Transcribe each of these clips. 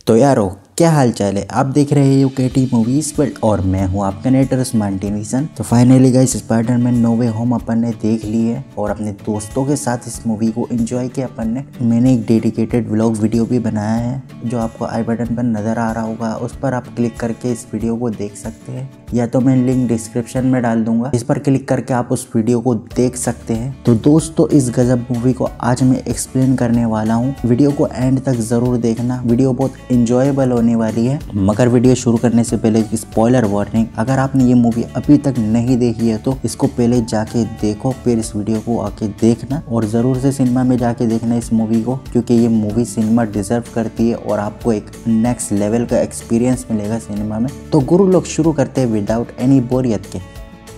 तो यारो क्या हाल चाल है। आप देख रहे हो केटी मूवीज वर्ल्ड और मैं हूं आपका नेटर मार्टिनिसन। तो फाइनली गाइस स्पाइडरमैन नो वे होम अपन ने देख ली है और अपने दोस्तों के साथ इस मूवी को एंजॉय किया अपन ने। मैंने एक डेडिकेटेड व्लॉग वीडियो भी बनाया है जो आपको आई बटन पर नजर आ रहा होगा, उस पर आप क्लिक करके इस वीडियो को देख सकते हैं या तो मैं लिंक डिस्क्रिप्शन में डाल दूंगा, इस पर क्लिक करके आप उस वीडियो को देख सकते हैं। तो दोस्तों इस गजब मूवी को आज मैं एक्सप्लेन करने वाला हूँ, वीडियो को एंड तक जरूर देखना, वीडियो बहुत इंजॉयबल होने वाली है। मगर वीडियो शुरू करने से पहले स्पॉइलर वार्निंग, अगर आपने ये मूवी अभी तक नहीं देखी है तो इसको पहले जाके देखो, फिर इस वीडियो को आके देखना और जरूर से सिनेमा में जाके देखना इस मूवी को, क्योंकि ये मूवी सिनेमा डिजर्व करती है और आपको एक नेक्स्ट लेवल का एक्सपीरियंस मिलेगा सिनेमा में। तो गुरु लोग शुरू करते हैं विदाउट एनी बोरियत के।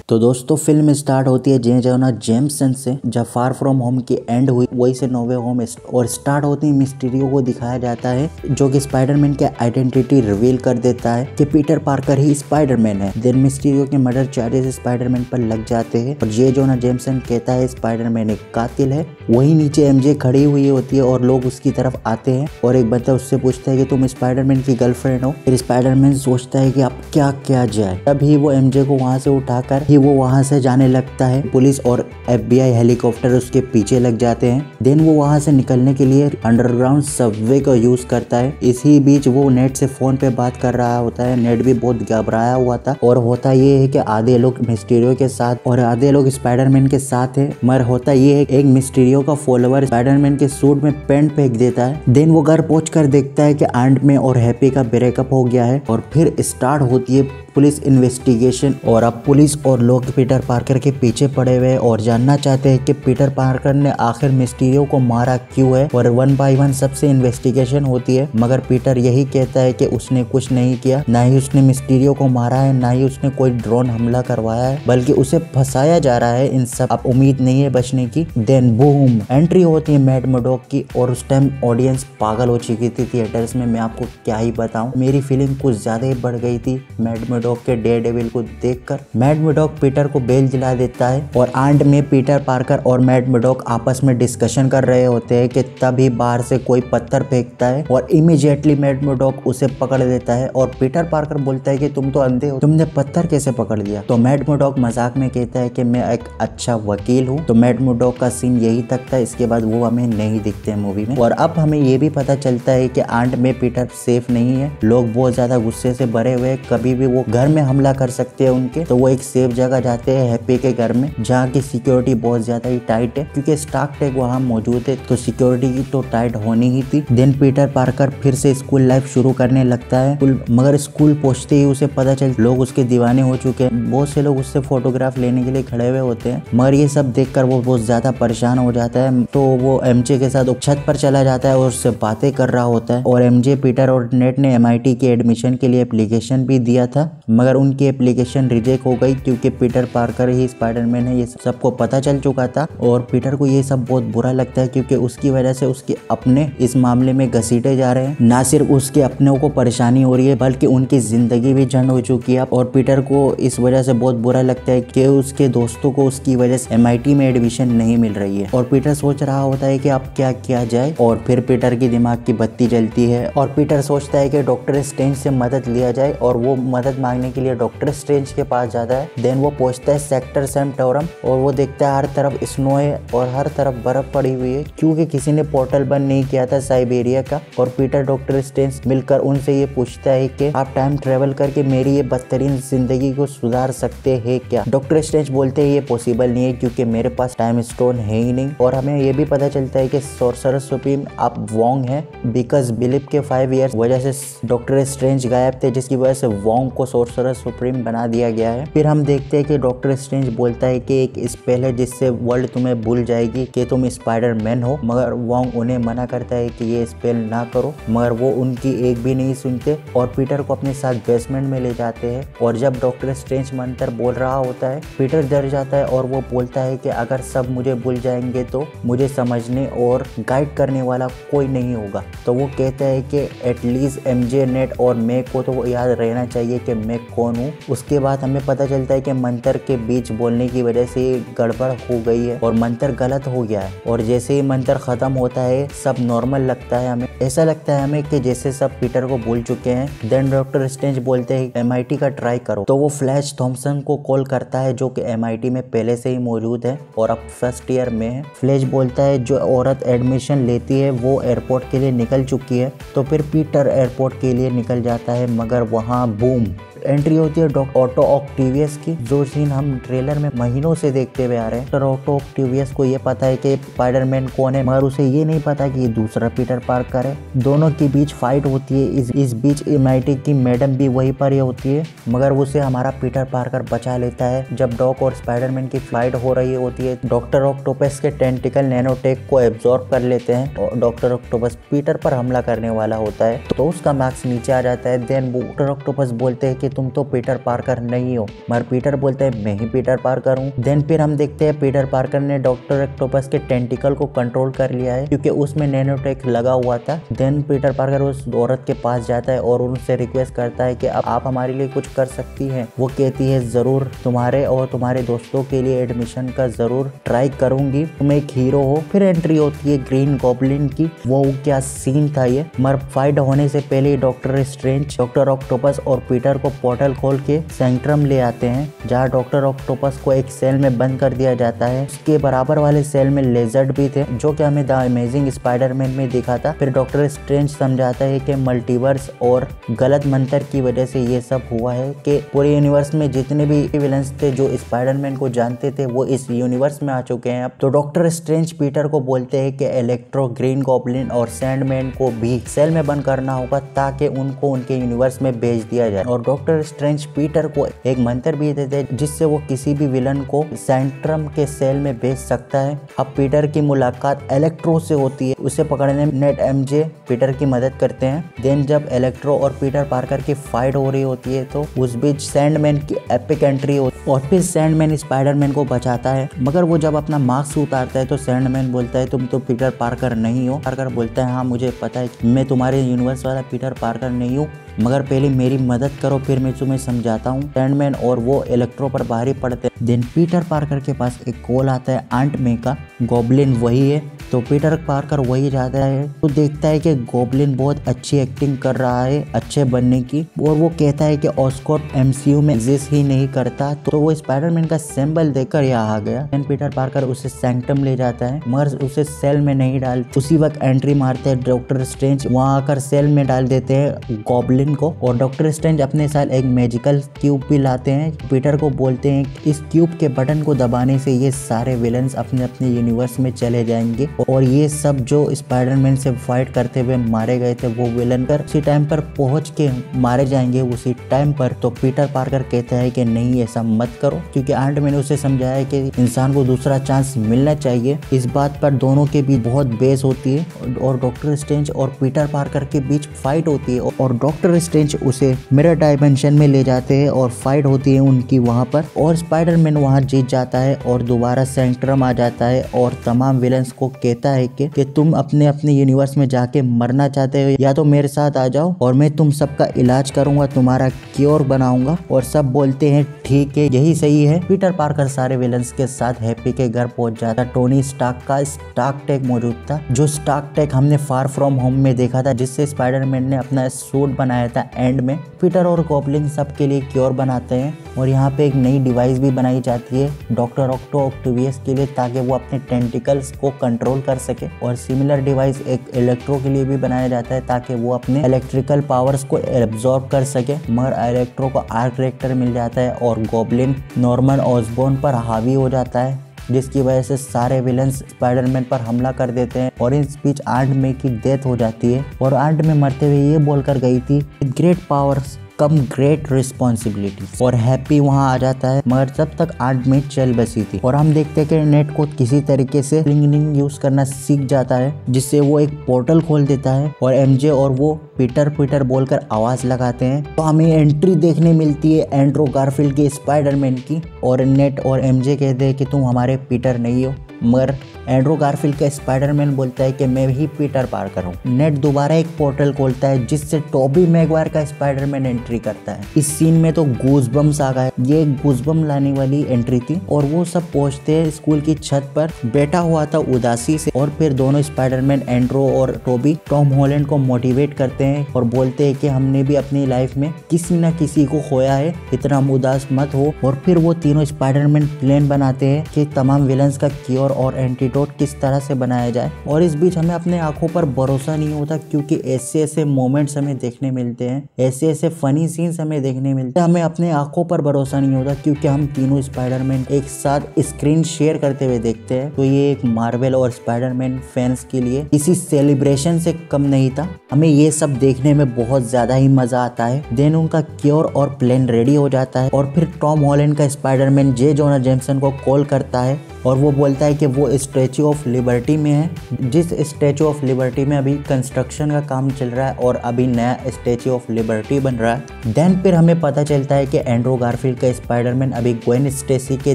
तो दोस्तों फिल्म स्टार्ट होती है जे जोना जेम्सन से, जब फार फ्रॉम होम की एंड हुई वही से नो वे होम और स्टार्ट होती है। मिस्टीरियो को दिखाया जाता है जो कि स्पाइडरमैन की आइडेंटिटी रिवील कर देता है कि पीटर पार्कर ही स्पाइडरमैन है। देन मिस्टीरियो के मर्डर चार्जेस स्पाइडरमैन पर लग जाते हैं और जे जोना जेम्सन कहता है स्पाइडरमैन एक कातिल है। वही नीचे एमजे खड़ी हुई होती है और लोग उसकी तरफ आते हैं और एक बंदा उससे पूछता है कि तुम स्पाइडरमैन की गर्लफ्रेंड हो। फिर स्पाइडरमैन सोचता है कि अब क्या किया जाए, तभी वो एमजे को वहां से उठाकर वो वहां से जाने लगता है। पुलिस और FBI हेलीकॉप्टर उसके पीछे लग जाते हैं। देन वो वहां से निकलने के लिए अंडरग्राउंड सबवे का यूज करता है। इसी बीच वो नेट से फोन पे बात कर रहा होता है। नेट भी बहुत घबराया हुआ था और होता ये है कि आधे लोग मिस्टीरियो के साथ और आधे लोग स्पाइडरमैन के साथ है। मगर होता ये है एक मिस्टीरियो का फॉलोवर स्पाइडरमैन के सूट में पेंट फेंक देता है। देन वो घर पहुंचकर देखता है कि आंट में और हैप्पी का ब्रेकअप हो गया है और फिर स्टार्ट होती है पुलिस इन्वेस्टिगेशन। और अब पुलिस और लोग पीटर पार्कर के पीछे पड़े हुए और जानना चाहते हैं कि पीटर पार्कर ने आखिर मिस्टीरियो को मारा क्यों है। और 1 बाय 1 सबसे इन्वेस्टिगेशन होती है, मगर पीटर यही कहता है कि उसने कुछ नहीं किया, ना ही उसने मिस्टीरियो को मारा है, ना ही उसने कोई ड्रोन हमला करवाया है, बल्कि उसे फंसाया जा रहा है। इन सब अब उम्मीद नहीं है बचने की। देन बूम एंट्री होती है मैड मर्डॉक की और उस टाइम ऑडियंस पागल हो चुकी थी थिएटर्स में। मैं आपको क्या ही बताऊं, मेरी फीलिंग कुछ ज्यादा ही बढ़ गई थी मैड मर्डॉक के डेयरडेविल को देखकर। मैड मर्डॉक पीटर को बेल दिला देता है और आंट में पीटर पार्कर और मैड मर्डॉक आपस में डिस्कशन कर रहे होते हैं कि तभी बाहर से कोई पत्थर फेंकता है और इमीडिएटली मैड मर्डॉक उसे पकड़ लेता है। और पीटर पार्कर बोलता है कि तुम तो अंधे हो, तुमने पत्थर कैसे पकड़ लिया। तो मैड मर्डॉक मजाक में कहता है कि मैं एक अच्छा वकील हूँ। तो मैड मर्डॉक का सीन यही तक था, इसके बाद वो हमें नहीं दिखते हैं मूवी में। और अब हमें ये भी पता चलता है कि आंट में पीटर सेफ नहीं है, लोग बहुत ज्यादा गुस्से से भरे हुए, कभी भी वो घर में हमला कर सकते हैं उनके। तो वो एक सेफ जगह जाते हैं हैप्पी के घर में, जहाँ की सिक्योरिटी बहुत ज्यादा ही टाइट है क्योंकि स्टार्क टेक वहाँ मौजूद है, तो सिक्योरिटी की तो टाइट होनी ही थी। देन पीटर पार्कर फिर से स्कूल लाइफ शुरू करने लगता है, मगर स्कूल पहुंचते ही उसे पता चल लोग उसके दीवाने हो चुके हैं। बहुत से लोग उससे फोटोग्राफ लेने के लिए खड़े हुए होते हैं, मगर ये सब देखकर वो बहुत ज्यादा परेशान हो जाता है। तो वो एमजे के साथ छत पर चला जाता है और उससे बातें कर रहा होता है। और एमजे, पीटर और नेट ने MIT के एडमिशन के लिए एप्लीकेशन भी दिया था, मगर उनकी एप्लीकेशन रिजेक्ट हो गई क्योंकि पीटर पार्कर ही स्पाइडरमैन है, ये सबको पता चल चुका था। और पीटर को ये सब बहुत बुरा लगता है क्योंकि उसकी वजह से उसके अपने इस मामले में घसीटे जा रहे हैं। ना सिर्फ उसके अपनों को परेशानी हो रही है बल्कि उनकी जिंदगी भी झंड हो चुकी है। और पीटर को इस वजह से बहुत बुरा लगता है कि उसके दोस्तों को उसकी वजह से MIT में एडमिशन नहीं मिल रही है। और पीटर सोच रहा होता है कि अब क्या किया जाए। और फिर पीटर की दिमाग की बत्ती जलती है और पीटर सोचता है कि डॉक्टर स्ट्रेंज से मदद लिया जाए और वो मदद मांगने के लिए डॉक्टर स्ट्रेंज के पास जाता है। देन वो पहुंचता है सेक्टर सेंटोरम और वो देखता है हर तरफ स्नो है और हर तरफ बर्फ पड़ी हुई है क्योंकि किसी ने पोर्टल बंद नहीं किया था साइबेरिया का। और पीटर डॉक्टर स्ट्रेंज मिलकर उनसे ये पूछता है कि आप टाइम ट्रेवल करके मेरी ये बदतरीन जिंदगी को सुधार सकते हैं क्या। डॉक्टर स्ट्रेंज बोलते हैं ये पॉसिबल नहीं है क्योंकि मेरे पास टाइम स्टोन है ही नहीं। और हमें ये भी पता चलता है कि सोर्सरर सुप्रीम अब वोंग है, बिकॉज बिलीप के 5 ईयर्स वजह से डॉक्टर स्ट्रेंज गायब थे, जिसकी वजह से वोंग को सोर्सरर सुप्रीम बना दिया गया है। फिर हम देखते हैं कि डॉक्टर स्ट्रेंज बोलता है कि एक स्पेल है जिससे वर्ल्ड तुम्हें भूल जाएगी कि तुम स्पाइडरमैन हो, मगर वोंग उन्हें मना करता है कि ये स्पेल ना करो, मगर वो उनकी एक भी नहीं सुनते और पीटर को अपने साथ बेसमेंट में ले जाते हैं। और जब डॉक्टर स्ट्रेंज मंत्र बोल रहा होता है पीटर डर जाता है और वो बोलता है कि अगर सब मुझे भूल जाएंगे तो मुझे समझने और गाइड करने वाला कोई नहीं होगा। तो वो कहता है कि एटलीस्ट MJ, नेट और मैं को तो याद रहना चाहिए कि मैं कौन हूँ। उसके बाद हमें पता चलता है कि मंत्र के बीच बोलने की वजह से गड़बड़ हो गई है और मंत्र गलत हो गया है। और जैसे ही मंत्र खत्म होता है सब नॉर्मल लगता है हमें, ऐसा लगता है हमें कि जैसे सब पीटर को भूल चुके हैं। देन डॉक्टर स्ट्रेंज बोलते हैं MIT का ट्राई करो, तो वो फ्लैश थॉम्सन को कॉल करता है जो कि MIT में पहले से ही मौजूद है और अब फर्स्ट ईयर में है। फ्लैश बोलता है जो औरत एडमिशन लेती है वो एयरपोर्ट के लिए निकल चुकी है, तो फिर पीटर एयरपोर्ट के लिए निकल जाता है, मगर वहाँ बूम एंट्री होती है ऑटो ऑक्टेवियस की, जो सीन हम ट्रेलर में महीनों से देखते हुए आ रहे हैं। तो ऑटो ऑक्टेवियस को ये पता है कि स्पाइडरमैन कौन है, मगर उसे ये नहीं पता कि ये दूसरा पीटर पार्कर है। दोनों के बीच फाइट होती है। इस बीच MIT की मैडम भी वहीं पर ही होती है, मगर उसे हमारा पीटर पार्कर बचा लेता है। जब डॉक और स्पाइडरमैन की फाइट हो रही होती है, डॉक्टर ऑक्टोपस के टेंटिकल नैनोटेक को एब्जॉर्ब कर लेते हैं और डॉक्टर ऑक्टोपस पीटर पर हमला करने वाला होता है, तो उसका मार्क्स नीचे आ जाता है। देन डॉक्टर ऑक्टोपस बोलते हैं कि तुम तो पीटर पार्कर नहीं हो, मगर पीटर बोलते हैं मैं ही पीटर पार्कर हूँ। देन फिर हम देखते हैं पीटर पार्कर ने डॉक्टर ऑक्टोपस के टेंटिकल को कंट्रोल कर लिया है क्योंकि उसमें नैनोटेक लगा हुआ था। देन पीटर पार्कर उस औरत के पास जाता है और उनसे रिक्वेस्ट करता है कि अब आप हमारे लिए कुछ कर सकती हैं। वो कहती है जरूर, तुम्हारे और तुम्हारे दोस्तों के लिए एडमिशन का जरूर ट्राई करूंगी, तुम एक हीरो हो। फिर एंट्री होती है ग्रीन गॉब्लिन की। वो क्या सीन था ये, मगर फाइट होने से पहले डॉक्टर स्ट्रेंज डॉक्टर ऑक्टोपस और पीटर को पोर्टल खोल के सेंट्रम ले आते हैं, जहाँ डॉक्टर ऑक्टोपस को एक सेल में बंद कर दिया जाता है। उसके बराबर वाले सेल में लेजर्ड भी थे, जो कि हमें द अमेजिंग स्पाइडरमैन में दिखा था। फिर डॉक्टर स्ट्रेंज समझाता है कि मल्टीवर्स और गलत मंत्र की वजह से ये सब हुआ है, कि पूरे यूनिवर्स में जितने भी विलन्स थे जो स्पाइडरमैन को जानते थे वो इस यूनिवर्स में आ चुके हैं अब। तो डॉक्टर स्ट्रेंज पीटर को बोलते हैं कि इलेक्ट्रो, ग्रीन गॉब्लिन और सैंडमैन को भी सेल में बंद करना होगा ताकि उनको उनके यूनिवर्स में भेज दिया जाए। और डॉक्टर स्ट्रेंज पीटर को एक मंत्र भी देते हैं जिससे वो किसी भी विलन को सेंट्रम के सेल में भेज सकता है। अब पीटर की मुलाकात इलेक्ट्रो से होती है, उसे पकड़ने में नेट MJ पीटर की मदद करते हैं। देन जब इलेक्ट्रो और पीटर पार्कर की फाइट हो रही होती है तो उस बीच सैंडमैन की एपिक एंट्री होती है और फिर सैंडमैन स्पाइडरमैन को बचाता है, मगर वो जब अपना मास्क उतारता है तो सैंडमैन बोलता है तुम तो पीटर पार्कर नहीं हो। पार्कर बोलता है हाँ मुझे पता है मैं तुम्हारे यूनिवर्स वाला पीटर पार्कर नहीं हूँ, मगर पहले मेरी मदद करो फिर मैं तुम्हें समझाता हूँ। सैंडमैन और वो इलेक्ट्रो पर भारी पड़ते हैं। देन पीटर पार्कर के पास एक कॉल आता है आंट मे का, गॉब्लिन वही है, तो पीटर पार्कर वही जाता है तो देखता है कि गॉब्लिन बहुत अच्छी एक्टिंग कर रहा है अच्छे बनने की, और वो कहता है कि ऑस्कॉट MCU में एग्जिस्ट ही नहीं करता, तो वो स्पाइडरमैन का सिंबल देखकर यहाँ आ गया। देन पीटर पार्कर उसे सैंक्टम ले जाता है, मगर उसे सेल में नहीं डाल। उसी वक्त एंट्री मारते हैं डॉक्टर स्ट्रेंज, वहाँ आकर सेल में डाल देते हैं गॉब्लिन को, और डॉक्टर स्ट्रेंज अपने साथ एक मैजिकल क्यूब भी लाते हैं। पीटर को बोलते हैं इस क्यूब के बटन को दबाने से ये सारे विलन्स अपने अपने यूनिवर्स में चले जाएंगे और ये सब जो स्पाइडरमैन से फाइट करते हुए मारे गए थे वो विलन पर उसी टाइम पर पहुंच के मारे जाएंगे उसी टाइम पर। तो पीटर पार्कर कहता है कि नहीं ऐसा मत करो, क्योंकि आंट मैंने उसे समझाया कि इंसान को दूसरा चांस मिलना चाहिए। इस बात पर दोनों के बीच बहुत बहस होती है और डॉक्टर स्ट्रेंज और पीटर पार्कर के बीच फाइट होती है और डॉक्टर स्ट्रेंज उसे मिरर डायमेंशन में ले जाते हैं और फाइट होती है उनकी वहां पर, और स्पाइडरमैन वहां जीत जाता है और दोबारा सेंट्रम आ जाता है और तमाम विलन्स को कहता है कि तुम अपने अपने यूनिवर्स में जाके मरना चाहते हो या तो मेरे साथ आ जाओ और मैं तुम सबका इलाज करूंगा, तुम्हारा क्योर बनाऊंगा। और सब बोलते हैं ठीक है यही सही है। पीटर पार्कर सारे विलन्स के साथ हैप्पी के घर पहुंच जाता। टोनी स्टार्क का स्टार्क टेक मौजूद था, जो स्टार्क टेक हमने फार फ्रॉम होम में देखा था, जिससे स्पाइडरमैन ने अपना सूट बनाया था एंड में। पीटर और गॉब्लिन सबके लिए क्योर बनाते हैं और यहाँ पे एक नई डिवाइस भी बनाई जाती है डॉक्टर ऑक्टोवियस के लिए, ताकि वो अपने टेंटिकल्स को कंट्रोल कर सके। और सिमिलर डिवाइस एक इलेक्ट्रो के लिए भी बनाया जाता है ताकि वो अपने इलेक्ट्रिकल पावर्स को एब्जॉर्ब कर सके, मगर इलेक्ट्रो को आर्क रिएक्टर मिल जाता है और गॉब्लिन नॉर्मन ऑसबॉर्न पर हावी हो जाता है, जिसकी वजह से सारे विलन्स स्पाइडरमैन पर हमला कर देते हैं। और इस बीच आंट मे की डेथ हो जाती है और आंट मे मरते हुए ये बोलकर गई थी great powers come great responsibility, और हैप्पी वहाँ आ जाता है, मगर तब तक आंट मे चल बसी थी। और हम देखते हैं कि नेट को किसी तरीके से लिंकिंग यूज करना सीख जाता है, जिससे वो एक पोर्टल खोल देता है और MJ और वो पीटर बोलकर आवाज लगाते हैं। तो हमें एंट्री देखने मिलती है एंड्रू गारफील्ड के स्पाइडरमैन की, और नेट और MJ कहते हैं कि तुम हमारे पीटर नहीं हो, मगर एंड्रू गारफील्ड का स्पाइडरमैन बोलता है कि मैं ही पीटर पार्कर हूँ। नेड दोबारा एक पोर्टल खोलता है जिससे टोबी मैगवायर का स्पाइडरमैन एंट्री करता है। इस सीन में तो गूज़बम्स आ गए। ये गूज़बम लाने वाली एंट्री थी और वो सब पहुंचते हैं स्कूल की छत पर। बैठा हुआ था उदासी से और फिर दोनों स्पाइडरमैन एंड्रू और टोबी टॉम हॉलैंड को मोटिवेट करते हैं और बोलते हैं कि हमने भी अपनी लाइफ में किसी न किसी को खोया है, इतना उदास मत हो। और फिर वो तीनों स्पाइडरमैन प्लान बनाते हैं कि तमाम विलन्स का क्योर और एंटीडोट किस तरह से बनाया जाए। और इस बीच हमें अपने आंखों पर भरोसा नहीं होता क्योंकि ऐसे ऐसे मोमेंट्स हमें देखने मिलते हैं, ऐसे ऐसे फनी सीन्स हमें देखने मिलते हैं। हमें अपने आंखों पर भरोसा नहीं होता क्योंकि हम तीनों स्पाइडरमैन एक साथ स्क्रीन शेयर करते हुए देखते हैं। तो ये एक मार्वल और स्पाइडरमैन फैंस के लिए किसी सेलिब्रेशन से कम नहीं था। हमें ये सब देखने में बहुत ज्यादा ही मजा आता है। देन उनका क्योर और प्लान रेडी हो जाता है और फिर टॉम हॉलैंड का स्पाइडरमैन जे जोना जेम्सन को कॉल करता है और वो बोलता है कि वो स्टैचू ऑफ लिबर्टी में है, जिस स्टैचू ऑफ लिबर्टी में अभी कंस्ट्रक्शन का काम चल रहा है और अभी नया स्टैचू ऑफ लिबर्टी बन रहा है। देन फिर हमें पता चलता है कि एंड्रू गारफील्ड का स्पाइडरमैन अभी ग्वेन स्टेसी के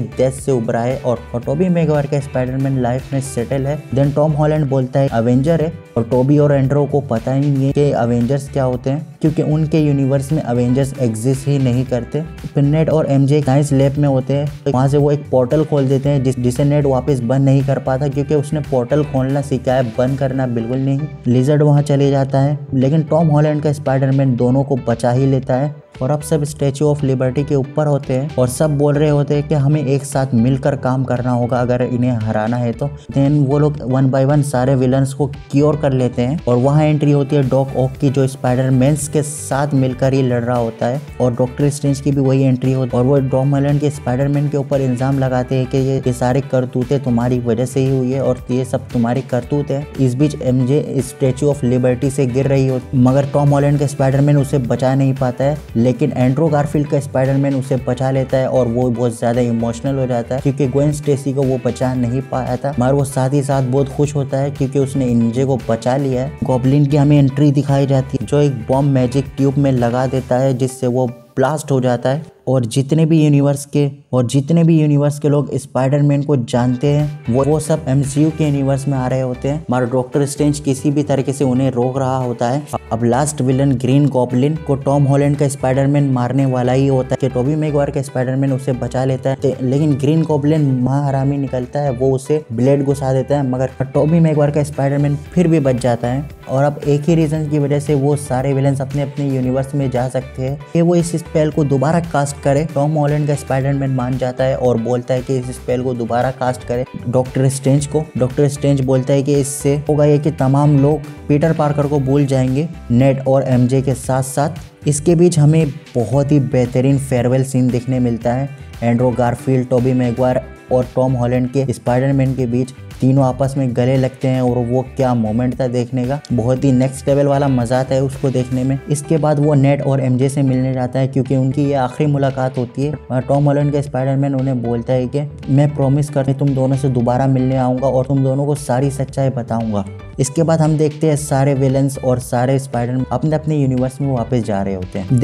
डेथ से उभरा है और टोबी मैगवायर का स्पाइडरमैन लाइफ में सेटल है। देन टॉम हॉलैंड बोलता है अवेंजर है और टोबी और एंड्रू को पता ही नहीं है कि अवेंजर्स क्या होते हैं क्योंकि उनके यूनिवर्स में अवेंजर्स एग्जिस्ट ही नहीं करते। फिर नेड और एमजे साइंस लैब में होते हैं, वहाँ से वो एक पोर्टल खोल देते हैं जिसे नेड वापस बंद नहीं कर पाता क्योंकि उसने पोर्टल खोलना सीखा है, बंद करना बिल्कुल नहीं। लिजर्ड वहाँ चले जाता है लेकिन टॉम हॉलैंड का स्पाइडरमैन दोनों को बचा ही लेता है। और अब सब स्टैचू ऑफ लिबर्टी के ऊपर होते हैं और सब बोल रहे होते हैं कि हमें एक साथ मिलकर काम करना होगा अगर इन्हें हराना है तो। देन वो लोग 1 बाय 1 सारे विलन्स को क्योर कर लेते हैं और वहाँ एंट्री होती है डॉक ऑक की जो स्पाइडरमैन्स के साथ मिलकर ही लड़ रहा होता है और डॉक्टर स्ट्रेंज की भी वही एंट्री होती है और वो टॉम हॉलैंड के स्पाइडरमैन के ऊपर इल्जाम लगाते हैं कि ये सारे करतूतें तुम्हारी वजह से ही हुई है और ये सब तुम्हारी करतूत है। इस बीच एमजे स्टैचू ऑफ लिबर्टी से गिर रही होती मगर टॉम हॉलैंड का स्पाइडरमैन उसे बचा नहीं पाता है लेकिन एंड्रू गारफील्ड का स्पाइडरमैन उसे बचा लेता है और वो बहुत ज्यादा इमोशनल हो जाता है क्योंकि ग्वेन स्टेसी को वो बचा नहीं पाया था मगर वो साथ ही साथ बहुत खुश होता है क्योंकि उसने एमजे को बचा लिया है। गॉब्लिन की हमें एंट्री दिखाई जाती है जो एक बॉम्ब मैजिक ट्यूब में लगा देता है जिससे वो ब्लास्ट हो जाता है और जितने भी यूनिवर्स के लोग स्पाइडरमैन को जानते हैं वो सब एमसीयू के यूनिवर्स में आ रहे होते हैं मगर डॉक्टर स्ट्रेंज किसी भी तरीके से उन्हें रोक रहा होता है। अब लास्ट विलन ग्रीन गॉब्लिन को टॉम हॉलैंड का स्पाइडरमैन मारने वाला ही होता है कि टोबी मैगवायर का स्पाइडरमैन उसे बचा लेता है लेकिन ग्रीन गॉब्लिन महाहरामी निकलता है, वो उसे ब्लेड घुसा देता है मगर टोबी मैगवायर का स्पाइडरमैन फिर भी बच जाता है। और अब एक ही रीजन की वजह से वो सारे विलन्स अपने अपने यूनिवर्स में जा सकते हैं कि वो इस स्पेल को दोबारा कास्ट करे। टॉम हॉलैंड का स्पाइडरमैन मान जाता है और बोलता है कि इस स्पेल को दोबारा कास्ट करे डॉक्टर स्ट्रेंज को। डॉक्टर स्ट्रेंज बोलता है कि इससे होगा ये कि तमाम लोग पीटर पार्कर को भूल जाएंगे नेड और एमजे के साथ साथ। इसके बीच हमें बहुत ही बेहतरीन फेयरवेल सीन देखने मिलता है। एंड्रू गारफील्ड, टोबी मैगवायर और टॉम हॉलैंड के स्पाइडरमैन के बीच तीनों आपस में गले लगते हैं और वो क्या मोमेंट था देखने का, बहुत ही नेक्स्ट लेवल वाला मजा आता है उसको देखने में। इसके बाद वो नेड और एमजे से मिलने जाता है क्योंकि उनकी ये आखिरी मुलाकात होती है और टॉम हॉलैंड के स्पाइडरमैन उन्हें बोलता है कि मैं प्रॉमिस करती तुम दोनों से दोबारा मिलने आऊँगा और तुम दोनों को सारी सच्चाई बताऊँगा। इसके बाद हम देखते हैं सारे विलन्स और सारे स्पाइडरमैन अपने अपने यूनिवर्स में वापस जा रहे होते हैं।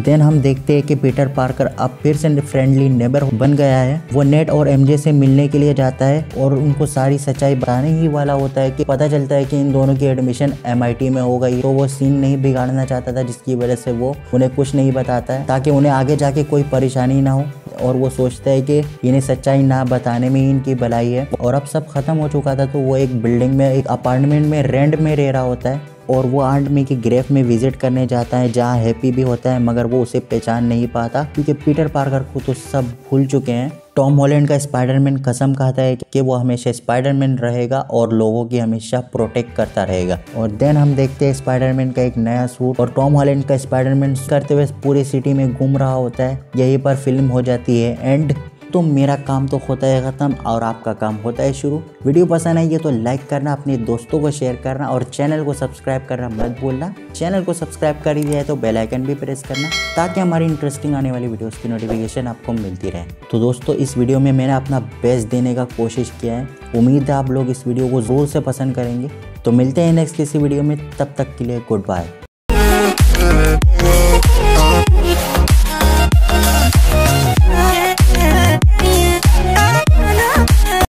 देन हम देखते हैं कि पीटर पार्कर अब फिर से फ्रेंडली नेबर बन गया है। वो नेड और एमजे से मिलने के लिए जाता है और उनको सारी सच्चाई बताने ही वाला होता है कि पता चलता है कि इन दोनों की एडमिशन MIT में हो गई। तो वो सीन नहीं बिगाड़ना चाहता था जिसकी वजह से वो उन्हें कुछ नहीं बताता है ताकि उन्हें आगे जाके कोई परेशानी ना हो और वो सोचता है कि इन्हें सच्चाई ना बताने में ही इनकी भलाई है। और अब सब खत्म हो चुका था तो वो एक बिल्डिंग में एक अपार्टमेंट में रेंट में रह रहा होता है और वो आंट मे की ग्रेव में विजिट करने जाता है जहाँ हैप्पी भी होता है मगर वो उसे पहचान नहीं पाता क्योंकि पीटर पार्कर को तो सब भूल चुके हैं। टॉम हॉलैंड का स्पाइडरमैन कसम खाता है कि वो हमेशा स्पाइडरमैन रहेगा और लोगों की हमेशा प्रोटेक्ट करता रहेगा। और देन हम देखते हैं स्पाइडरमैन का एक नया सूट और टॉम हॉलैंड का स्पाइडरमैन करते हुए पूरी सिटी में घूम रहा होता है। यहीं पर फिल्म हो जाती है एंड। तो मेरा काम तो होता है ख़त्म और आपका काम होता है शुरू। वीडियो पसंद आई है तो लाइक करना, अपने दोस्तों को शेयर करना और चैनल को सब्सक्राइब करना मत भूलना। चैनल को सब्सक्राइब कर ही दिया है तो बेल आइकन भी प्रेस करना ताकि हमारी इंटरेस्टिंग आने वाली वीडियोस की नोटिफिकेशन आपको मिलती रहे। तो दोस्तों इस वीडियो में मैंने अपना बेस्ट देने का कोशिश किया है। उम्मीद है आप लोग इस वीडियो को ज़ोर से पसंद करेंगे। तो मिलते हैं नेक्स्ट किसी वीडियो में, तब तक के लिए गुड बाय।